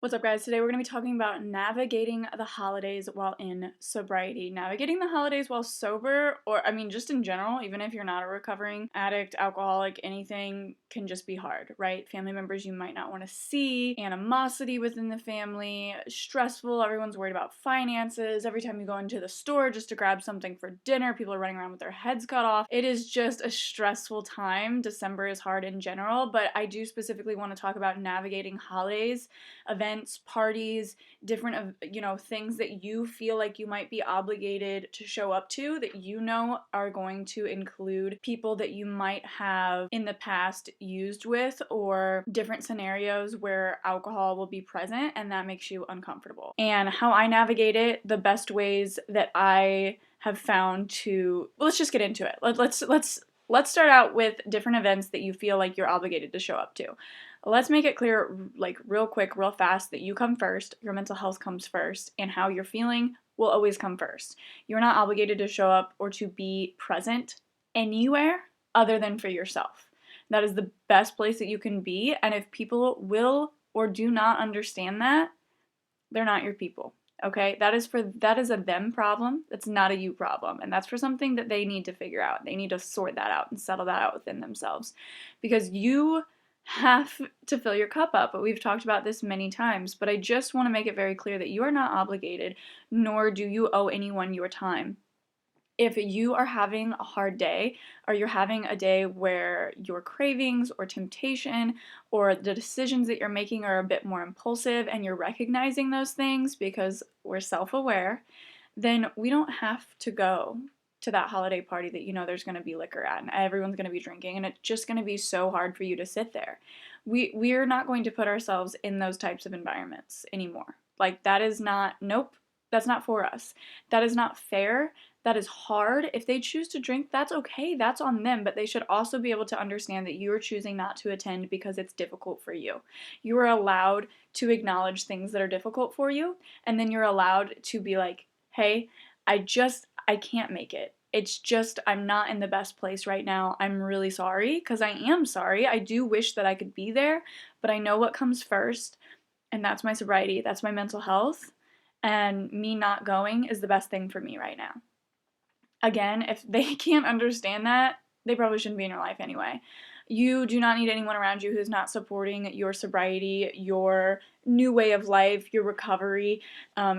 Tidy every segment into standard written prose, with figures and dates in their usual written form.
What's up, guys? Today we're going to be talking about navigating the holidays while in sobriety. Navigating the holidays while sober, or just in general, even if you're not a recovering addict, alcoholic, anything can just be hard, right? Family members you might not want to see, animosity within the family, stressful, everyone's worried about finances. Every time you go into the store just to grab something for dinner, people are running around with their heads cut off. It is just a stressful time. December is hard in general, but I do specifically want to talk about navigating holidays, events, parties, different things that you feel like you might be obligated to show up to that you know are going to include people that you might have in the past used with, or different scenarios where alcohol will be present and that makes you uncomfortable. And how I navigate it, the best ways that I have found to, well, let's just get into it. Let's start out with different events that you feel like you're obligated to show up to. Let's make it clear, like real quick, real fast, that you come first, your mental health comes first, and how you're feeling will always come first. You're not obligated to show up or to be present anywhere other than for yourself. That is the best place that you can be, and if people will or do not understand that, they're not your people. Okay? That is a them problem. That's not a you problem. And that's for something that they need to figure out. They need to sort that out and settle that out within themselves. Because you have to fill your cup up. But we've talked about this many times. But I just want to make it very clear that you are not obligated, nor do you owe anyone your time. If you are having a hard day, or you're having a day where your cravings or temptation or the decisions that you're making are a bit more impulsive and you're recognizing those things because we're self-aware, then we don't have to go to that holiday party that you know there's going to be liquor at and everyone's going to be drinking and it's just going to be so hard for you to sit there. We're not going to put ourselves in those types of environments anymore. Like, that is not, nope, that's not for us. That is not fair. That is hard. If they choose to drink, that's okay. That's on them. But they should also be able to understand that you are choosing not to attend because it's difficult for you. You are allowed to acknowledge things that are difficult for you. And then you're allowed to be like, hey, I can't make it. It's just, I'm not in the best place right now. I'm really sorry, because I am sorry. I do wish that I could be there, but I know what comes first, and that's my sobriety. That's my mental health. And me not going is the best thing for me right now. Again, if they can't understand that, they probably shouldn't be in your life anyway. You do not need anyone around you who's not supporting your sobriety, your new way of life, your recovery,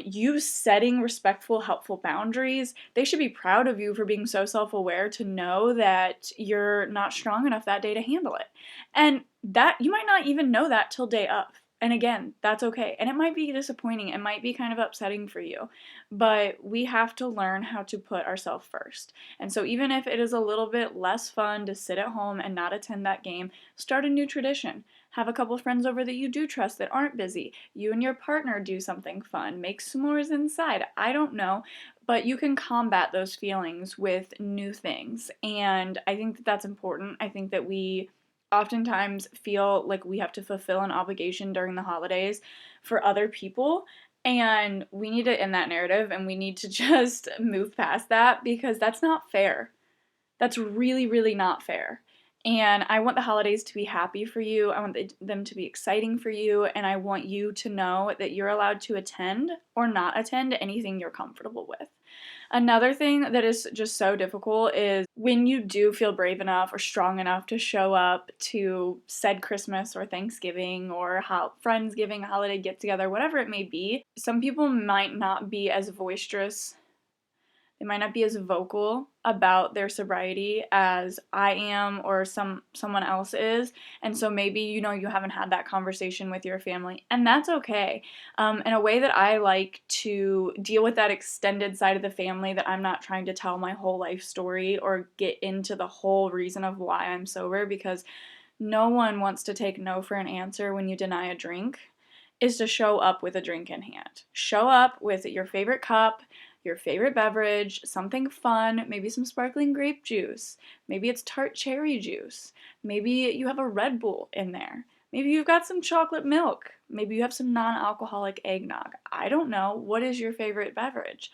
you setting respectful, helpful boundaries. They should be proud of you for being so self-aware to know that you're not strong enough that day to handle it. And that you might not even know that till day of. And again, that's okay. And it might be disappointing. It might be kind of upsetting for you. But we have to learn how to put ourselves first. And so even if it is a little bit less fun to sit at home and not attend that game, start a new tradition. Have a couple friends over that you do trust that aren't busy. You and your partner do something fun. Make s'mores inside. I don't know. But you can combat those feelings with new things. And I think that that's important. I think that we oftentimes feel like we have to fulfill an obligation during the holidays for other people, and we need to end that narrative and we need to just move past that, because that's not fair. That's really, really not fair. And I want the holidays to be happy for you. I want them to be exciting for you. And I want you to know that you're allowed to attend or not attend anything you're comfortable with. Another thing that is just so difficult is when you do feel brave enough or strong enough to show up to said Christmas or Thanksgiving or Friendsgiving, holiday get together, whatever it may be, some people might not be as boisterous. They might not be as vocal about their sobriety as I am or someone else is. And so maybe, you haven't had that conversation with your family, and that's okay. In a way that I like to deal with that extended side of the family, that I'm not trying to tell my whole life story or get into the whole reason of why I'm sober, because no one wants to take no for an answer when you deny a drink, is to show up with a drink in hand. Show up with your favorite cup, your favorite beverage, something fun, maybe some sparkling grape juice, maybe it's tart cherry juice, maybe you have a Red Bull in there, maybe you've got some chocolate milk, maybe you have some non-alcoholic eggnog. I don't know. What is your favorite beverage?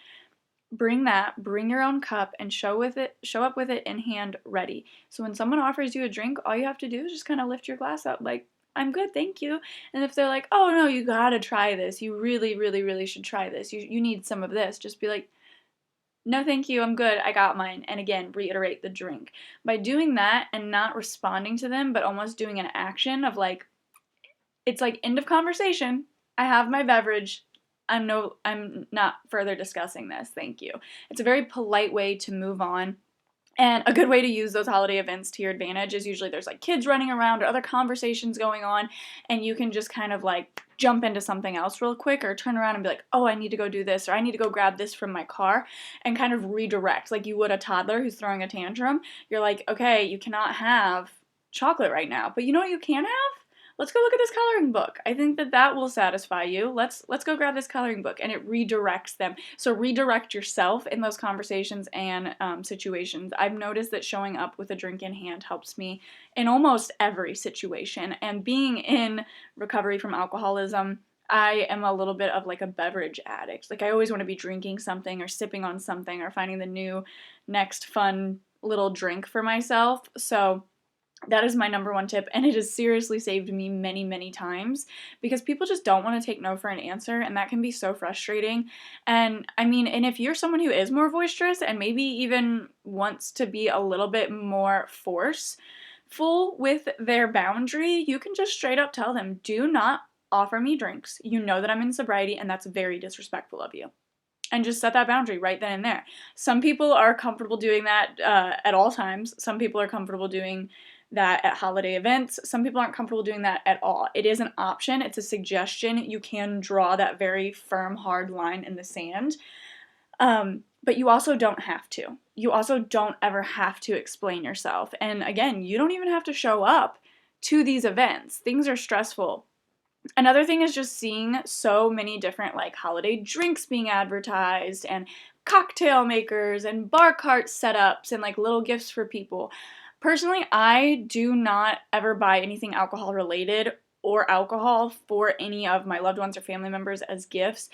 Bring that, bring your own cup, and show up with it in hand ready. So when someone offers you a drink, all you have to do is just kind of lift your glass up like, I'm good, thank you. And if they're like, oh no, you gotta try this. You really, really, really should try this. You need some of this. Just be like, no, thank you, I'm good, I got mine. And again, reiterate the drink. By doing that and not responding to them, but almost doing an action of like, it's like end of conversation. I have my beverage. I'm not further discussing this. Thank you. It's a very polite way to move on. And a good way to use those holiday events to your advantage is usually there's like kids running around or other conversations going on, and you can just kind of like jump into something else real quick or turn around and be like, oh, I need to go do this, or I need to go grab this from my car, and kind of redirect like you would a toddler who's throwing a tantrum. You're like, okay, you cannot have chocolate right now, but you know what you can have? Let's go look at this coloring book. I think that will satisfy you. Let's go grab this coloring book, and it redirects them. So redirect yourself in those conversations and situations. I've noticed that showing up with a drink in hand helps me in almost every situation. And being in recovery from alcoholism, I am a little bit of like a beverage addict. Like I always want to be drinking something or sipping on something or finding the new next fun little drink for myself. So that is my number one tip, and it has seriously saved me many, many times because people just don't want to take no for an answer, and that can be so frustrating. And I mean, and if you're someone who is more boisterous and maybe even wants to be a little bit more forceful with their boundary, you can just straight up tell them, do not offer me drinks. You know that I'm in sobriety, and that's very disrespectful of you. And just set that boundary right then and there. Some people are comfortable doing that at all times. Some people are comfortable doing that at holiday events. Some people aren't comfortable doing that at all. It is an option. It's a suggestion. You can draw that very firm, hard line in the sand. But you also don't have to. You also don't ever have to explain yourself. And again, you don't even have to show up to these events. Things are stressful. Another thing is just seeing so many different like holiday drinks being advertised and cocktail makers and bar cart setups and like little gifts for people. Personally, I do not ever buy anything alcohol related or alcohol for any of my loved ones or family members as gifts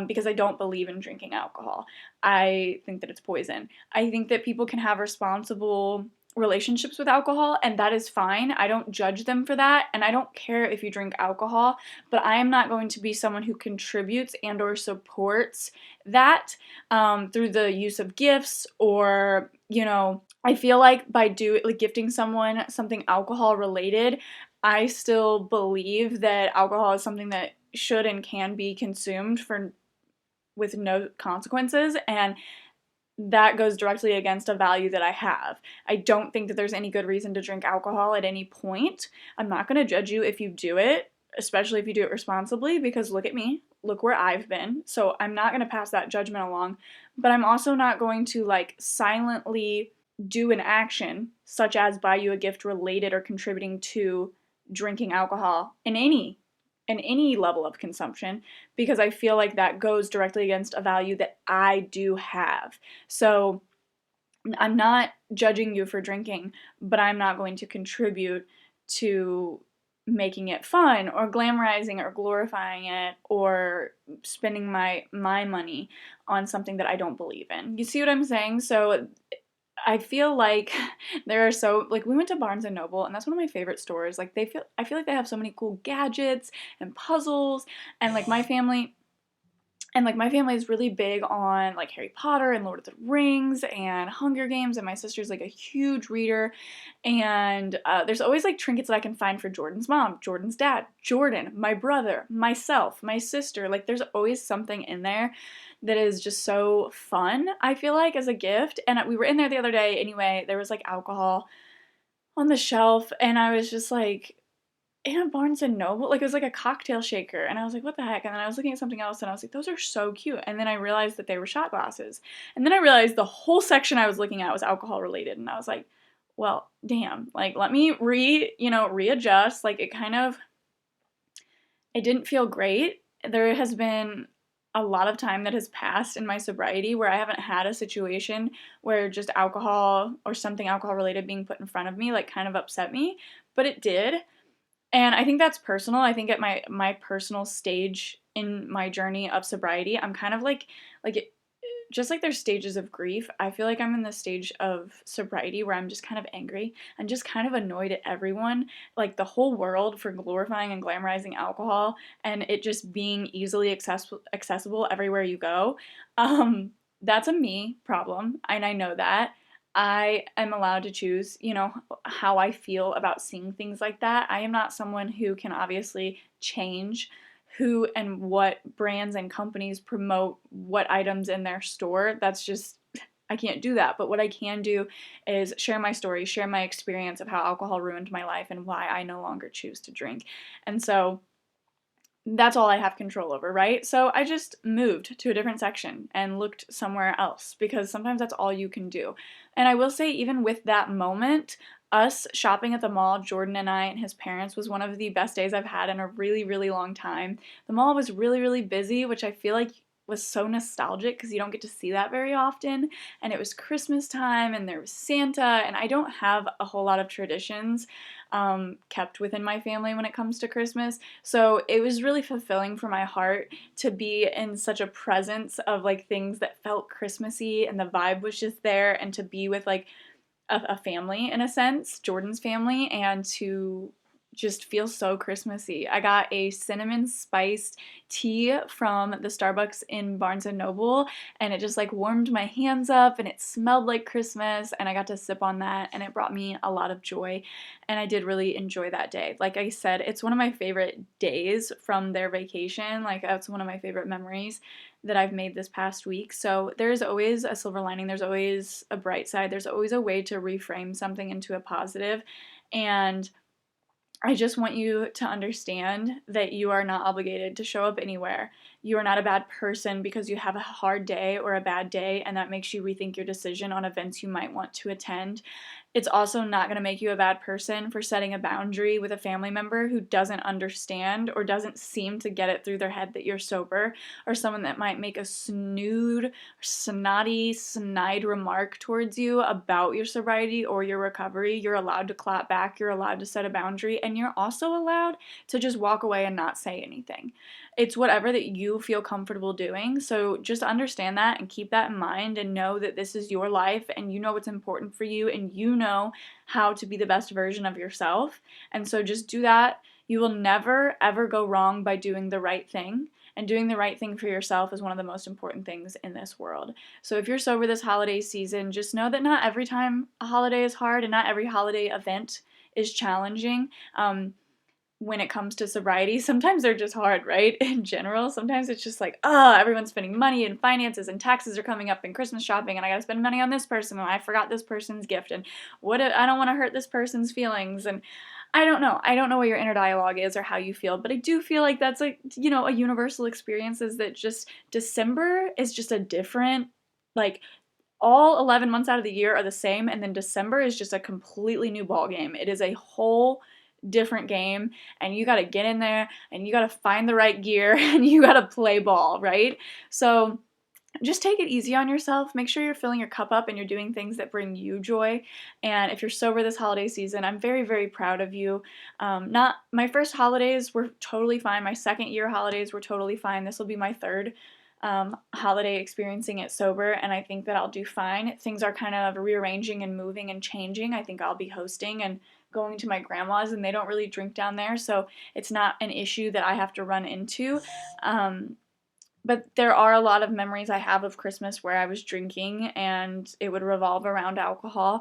because I don't believe in drinking alcohol. I think that it's poison. I think that people can have responsible relationships with alcohol, and that is fine. I don't judge them for that, and I don't care if you drink alcohol, but I am not going to be someone who contributes and or supports that through the use of gifts or, you know, I feel like by gifting someone something alcohol related, I still believe that alcohol is something that should and can be consumed for with no consequences, and that goes directly against a value that I have. I don't think that there's any good reason to drink alcohol at any point. I'm not going to judge you if you do it, especially if you do it responsibly, because look at me, look where I've been. So I'm not going to pass that judgment along, but I'm also not going to like silently do an action such as buy you a gift related or contributing to drinking alcohol in any level of consumption, because I feel like that goes directly against a value that I do have. So I'm not judging you for drinking, but I'm not going to contribute to making it fun or glamorizing or glorifying it or spending my money on something that I don't believe in. You see what I'm saying? So I feel like there are so like we went to Barnes and Noble, and that's one of my favorite stores. Like I feel like they have so many cool gadgets and puzzles, and my family is really big on like Harry Potter and Lord of the Rings and Hunger Games, and my sister's like a huge reader. And there's always like trinkets that I can find for Jordan's mom, Jordan's dad, Jordan, my brother, myself, my sister. Like there's always something in there that is just so fun, I feel like, as a gift. And we were in there the other day anyway. There was like alcohol on the shelf, and I was just like, in a Barnes and Noble, like it was like a cocktail shaker, and I was like, what the heck? And then I was looking at something else, and I was like, those are so cute. And then I realized that they were shot glasses, and then I realized the whole section I was looking at was alcohol related, and I was like, well, damn, like let me readjust. Like it didn't feel great. There has been a lot of time that has passed in my sobriety where I haven't had a situation where just alcohol or something alcohol related being put in front of me like kind of upset me, but it did. And I think that's personal. I think at my personal stage in my journey of sobriety, I'm kind of like just like there's stages of grief, I feel like I'm in the stage of sobriety where I'm just kind of angry and just kind of annoyed at everyone, like the whole world, for glorifying and glamorizing alcohol and it just being easily accessible everywhere you go. Um, that's a me problem, and I know that. I am allowed to choose, how I feel about seeing things like that. I am not someone who can obviously change who and what brands and companies promote what items in their store. That's just, I can't do that. But what I can do is share my story, share my experience of how alcohol ruined my life and why I no longer choose to drink. And so that's all I have control over, right? So I just moved to a different section and looked somewhere else because sometimes that's all you can do. And I will say, even with that moment, us shopping at the mall, Jordan and I and his parents, was one of the best days I've had in a really, really long time. The mall was really, really busy, which I feel like was so nostalgic because you don't get to see that very often. And it was Christmas time and there was Santa, and I don't have a whole lot of traditions kept within my family when it comes to Christmas. So it was really fulfilling for my heart to be in such a presence of like things that felt Christmassy and the vibe was just there, and to be with like a family in a sense, Jordan's family, and to just feel so Christmassy. I got a cinnamon spiced tea from the Starbucks in Barnes and Noble, and it just like warmed my hands up and it smelled like Christmas, and I got to sip on that, and it brought me a lot of joy, and I did really enjoy that day. Like I said, it's one of my favorite days from their vacation. Like that's one of my favorite memories that I've made this past week. So there's always a silver lining, there's always a bright side, there's always a way to reframe something into a positive. And I just want you to understand that you are not obligated to show up anywhere. You are not a bad person because you have a hard day or a bad day, and that makes you rethink your decision on events you might want to attend. It's also not going to make you a bad person for setting a boundary with a family member who doesn't understand or doesn't seem to get it through their head that you're sober, or someone that might make a snide remark towards you about your sobriety or your recovery. You're allowed to clap back, you're allowed to set a boundary, and you're also allowed to just walk away and not say anything. It's whatever that you feel comfortable doing. So just understand that and keep that in mind, and know that this is your life and you know what's important for you and you know how to be the best version of yourself. And so just do that. You will never ever go wrong by doing the right thing. And doing the right thing for yourself is one of the most important things in this world. So if you're sober this holiday season, just know that not every time a holiday is hard and not every holiday event is challenging. When it comes to sobriety, sometimes they're just hard, right? In general, sometimes it's just like, oh, everyone's spending money and finances and taxes are coming up and Christmas shopping and I gotta spend money on this person and I forgot this person's gift and I don't want to hurt this person's feelings, and I don't know. I don't know what your inner dialogue is or how you feel, but I do feel like that's like, a universal experience, is that just December is just a different, like, all 11 months out of the year are the same, and then December is just a completely new ball game. It is a whole different game, and you got to get in there and you got to find the right gear and you got to play ball, right? So just take it easy on yourself. Make sure you're filling your cup up and you're doing things that bring you joy. And if you're sober this holiday season, I'm very, very proud of you. Not my first holidays were totally fine. My second year holidays were totally fine. This will be my third holiday experiencing it sober, and I think that I'll do fine. Things are kind of rearranging and moving and changing. I think I'll be hosting and going to my grandma's, and they don't really drink down there, so it's not an issue that I have to run into. But there are a lot of memories I have of Christmas where I was drinking and it would revolve around alcohol.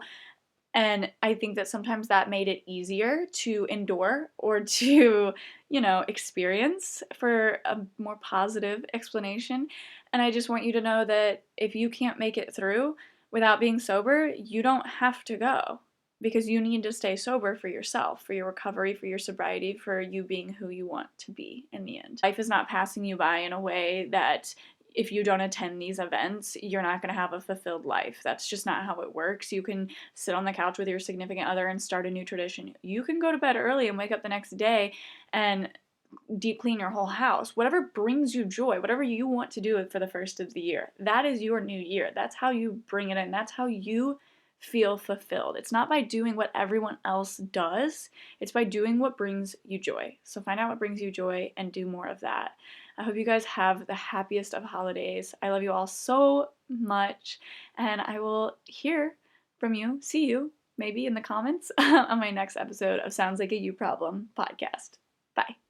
And I think that sometimes that made it easier to endure or to, experience, for a more positive explanation. And I just want you to know that if you can't make it through without being sober, you don't have to go, because you need to stay sober for yourself, for your recovery, for your sobriety, for you being who you want to be in the end. Life is not passing you by in a way that if you don't attend these events, you're not going to have a fulfilled life. That's just not how it works. You can sit on the couch with your significant other and start a new tradition. You can go to bed early and wake up the next day and deep clean your whole house. Whatever brings you joy, whatever you want to do for the first of the year, that is your new year. That's how you bring it in. That's how you feel fulfilled. It's not by doing what everyone else does, it's by doing what brings you joy. So find out what brings you joy and do more of that. I hope you guys have the happiest of holidays. I love you all so much, and I will hear from you, see you, maybe in the comments on my next episode of Sounds Like a You Problem podcast. Bye.